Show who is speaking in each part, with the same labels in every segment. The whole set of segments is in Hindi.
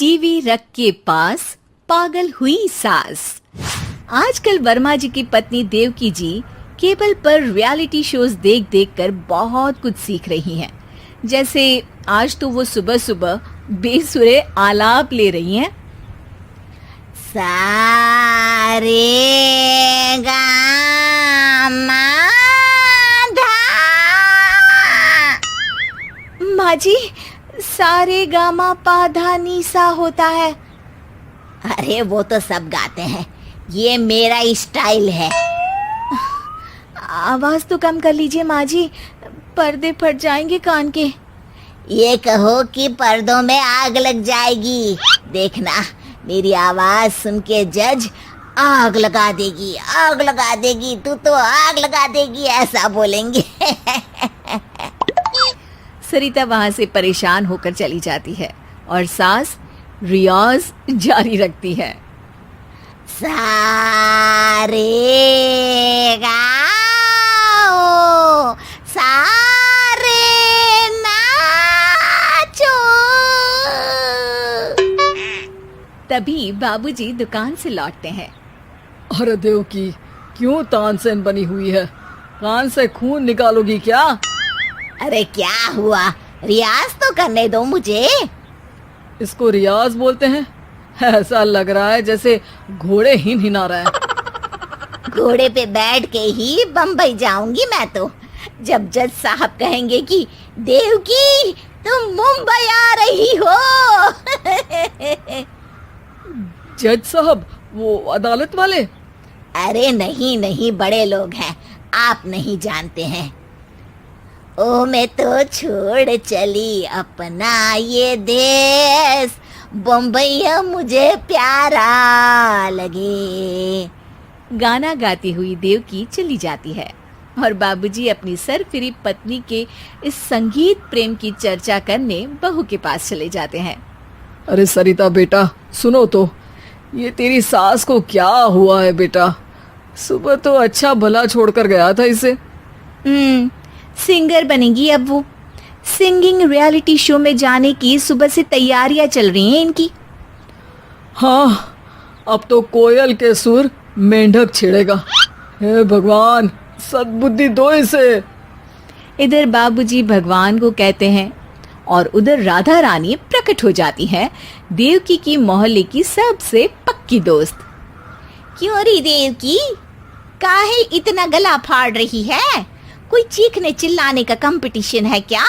Speaker 1: टीवी रख के पास पागल हुई सास। आजकल वर्मा जी की पत्नी देवकी जी केबल पर रियलिटी शोज देख देख कर बहुत कुछ सीख रही हैं। जैसे आज तो वो सुबह सुबह बेसुरे आलाप ले रही हैं।
Speaker 2: सारे गामा
Speaker 1: माँ जी, सारे गामा पा धा नी सा होता है।
Speaker 2: अरे वो तो सब गाते हैं, ये मेरा स्टाइल है।
Speaker 1: आवाज तो कम कर लीजिए माँ जी, पर्दे फट जाएंगे कान के।
Speaker 2: ये कहो कि पर्दों में आग लग जाएगी। देखना, मेरी आवाज सुन के जज आग लगा देगी, आग लगा देगी, तू तो आग लगा देगी, ऐसा बोलेंगे।
Speaker 1: सरिता वहां से परेशान होकर चली जाती है और सास रियाज जारी रखती है।
Speaker 2: सारे गाओ, सारे नाचो।
Speaker 1: तभी बाबूजी दुकान से लौटते हैं।
Speaker 3: अरे देवकी, क्यों तानसेन बनी हुई है? कान से खून निकालोगी क्या?
Speaker 2: अरे क्या हुआ, रियाज तो करने दो मुझे।
Speaker 3: इसको रियाज बोलते हैं? ऐसा लग रहा है जैसे घोड़े हिना रहा है।
Speaker 2: घोड़े पे बैठ के ही बम्बई जाऊंगी मैं तो, जब जज साहब कहेंगे कि देवकी तुम मुंबई आ रही हो।
Speaker 3: जज साहब, वो अदालत वाले?
Speaker 2: अरे नहीं नहीं, बड़े लोग हैं, आप नहीं जानते हैं। ओ मैं तो छोड़ चली अपना ये देश, बम्बई मुझे प्यारा लगे।
Speaker 1: गाना गाती हुई देवकी चली जाती है और बाबूजी अपनी सरफिरी पत्नी के इस संगीत प्रेम की चर्चा करने बहू के पास चले जाते हैं।
Speaker 3: अरे सरिता बेटा, सुनो तो, ये तेरी सास को क्या हुआ है बेटा? सुबह तो अच्छा भला छोड़कर गया था इसे।
Speaker 1: सिंगर बनेगी अब वो। सिंगिंग रियलिटी शो में जाने की सुबह से तैयारियां चल रही हैं इनकी।
Speaker 3: हाँ, अब तो कोयल के सुर मेंढक छेड़ेगा। हे भगवान, सद्बुद्धि दो इसे।
Speaker 1: इधर बाबूजी भगवान को कहते हैं और उधर राधा रानी प्रकट हो जाती है, देवकी की मोहल्ले की सबसे पक्की दोस्त।
Speaker 2: क्यों री देवकी, काहे इतना गला फाड़ रही है? कोई चीखने चिल्लाने का कंपटीशन है क्या?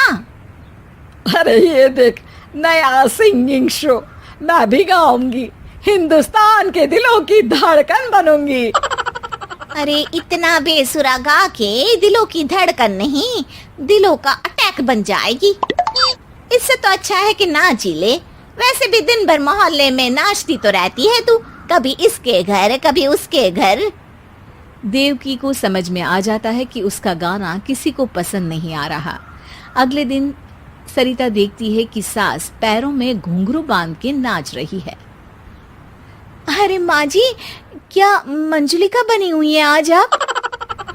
Speaker 3: अरे ये देख, नया सिंगिंग शो, मैं भी गाऊंगी, हिंदुस्तान के दिलों की धड़कन बनूंगी।
Speaker 2: अरे इतना बेसुरा गा के दिलों की धड़कन नहीं, दिलों का अटैक बन जाएगी। इससे तो अच्छा है कि नाच ही ले। वैसे भी दिन भर मोहल्ले में नाचती तो रहती है तू, कभी इसके घर कभी उसके घर।
Speaker 1: देवकी को समझ में आ जाता है कि उसका गाना किसी को पसंद नहीं आ रहा। अगले दिन सरिता देखती है कि सास पैरों में घुंघरू बांध के नाच रही है। अरे माँ जी, क्या मंजुलिका बनी हुई है आज आप?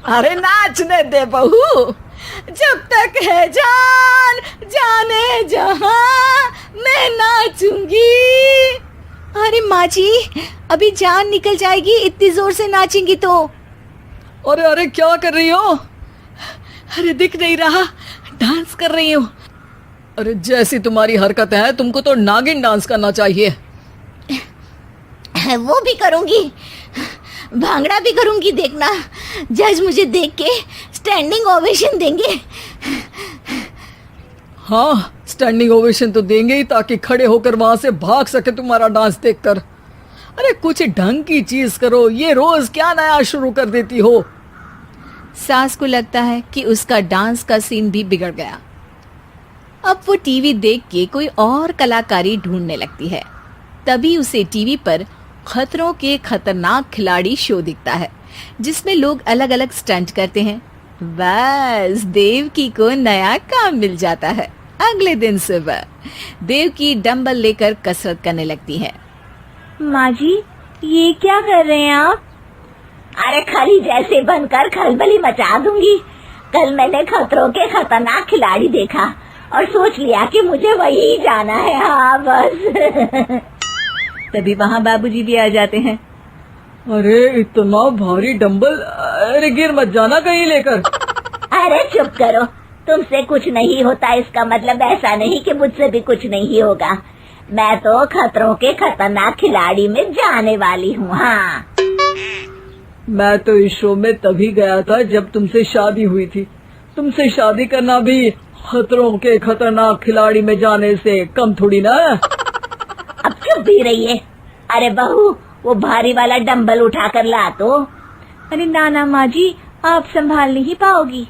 Speaker 3: अरे नाचने दे बहू, जब तक है जान जाने जहां मैं नाचूंगी।
Speaker 1: अरे माँ जी, अभी जान निकल जाएगी, इतनी जोर से नाचेंगी तो।
Speaker 3: अरे अरे, क्या कर रही हो? अरे दिख नहीं रहा, डांस कर रही हूँ। अरे जैसी तुम्हारी हरकत है, तुमको तो नागिन डांस करना चाहिए।
Speaker 2: वो भी करूंगी, भांगड़ा भी करूंगी। देखना, जज मुझे देख के स्टैंडिंग ओवेशन देंगे।
Speaker 3: हाँ, स्टैंडिंग ओवेशन तो देंगे ही, ताकि खड़े होकर वहां से भाग सके तुम्हारा डांस देखकर। अरे कुछ ढंग की चीज करो, ये रोज क्या नया शुरू कर देती हो?
Speaker 1: सास को लगता है कि उसका डांस का सीन भी बिगड़ गया। अब वो टीवी देख के कोई और कलाकारी ढूंढने लगती है। तभी उसे टीवी पर खतरों के खतरनाक खिलाड़ी शो दिखता है, जिसमें लोग अलग अलग स्टंट करते हैं। बस देवकी को नया काम मिल जाता है। अगले दिन सुबह देवकी डंबल लेकर कसरत करने लगती है।
Speaker 4: माँ जी, ये क्या कर रहे हैं आप?
Speaker 2: अरे खली जैसे बनकर खलबली मचा दूंगी। कल मैंने खतरों के खतरनाक खिलाड़ी देखा, और सोच लिया कि मुझे वही जाना है। हाँ बस।
Speaker 1: तभी वहाँ बाबूजी भी आ जाते हैं।
Speaker 3: अरे इतना भारी डंबल, अरे गिर मत जाना कहीं लेकर।
Speaker 2: अरे चुप करो, तुमसे कुछ नहीं होता इसका मतलब ऐसा नहीं कि मुझसे भी कुछ नहीं होगा। मैं तो खतरों के खतरनाक खिलाड़ी में जाने वाली हूँ। हाँ
Speaker 3: मैं तो इस शो में तभी गया था जब तुमसे शादी हुई थी। तुमसे शादी करना भी खतरों के खतरनाक खिलाड़ी में जाने से कम थोड़ी ना।
Speaker 2: अब चुप भी रहिए। अरे बहू, वो भारी वाला डंबल उठा कर ला तो।
Speaker 4: अरे नाना माँ जी, आप संभाल नहीं पाओगी।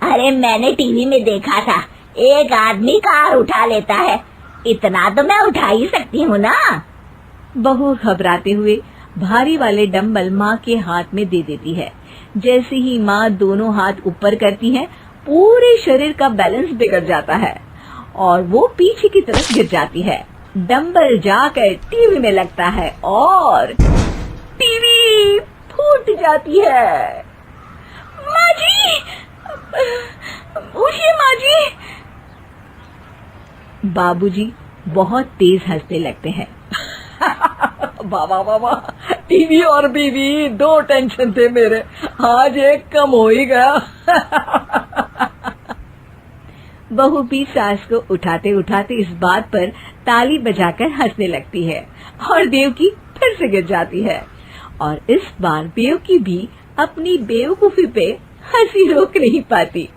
Speaker 2: अरे मैंने टीवी में देखा था, एक आदमी कार उठा लेता है, इतना तो मैं उठा ही सकती हूँ ना।
Speaker 1: बहू घबराते हुए भारी वाले डंबल माँ के हाथ में दे देती है। जैसे ही माँ दोनों हाथ ऊपर करती है, पूरे शरीर का बैलेंस बिगड़ जाता है और वो पीछे की तरफ गिर जाती है। डंबल जाकर टीवी में लगता है और टीवी फूट जाती है। माँ जी, उठिए माँ जी। बाबूजी बहुत तेज हंसने लगते हैं।
Speaker 3: बाबा बाबा, टीवी और बीवी दो टेंशन थे मेरे, आज एक कम हो ही गया।
Speaker 1: बहू भी सास को उठाते उठाते इस बात पर ताली बजाकर हंसने लगती है और देवकी फिर से गिर जाती है। और इस बार देवकी भी अपनी बेवकूफी पे हंसी रोक नहीं पाती।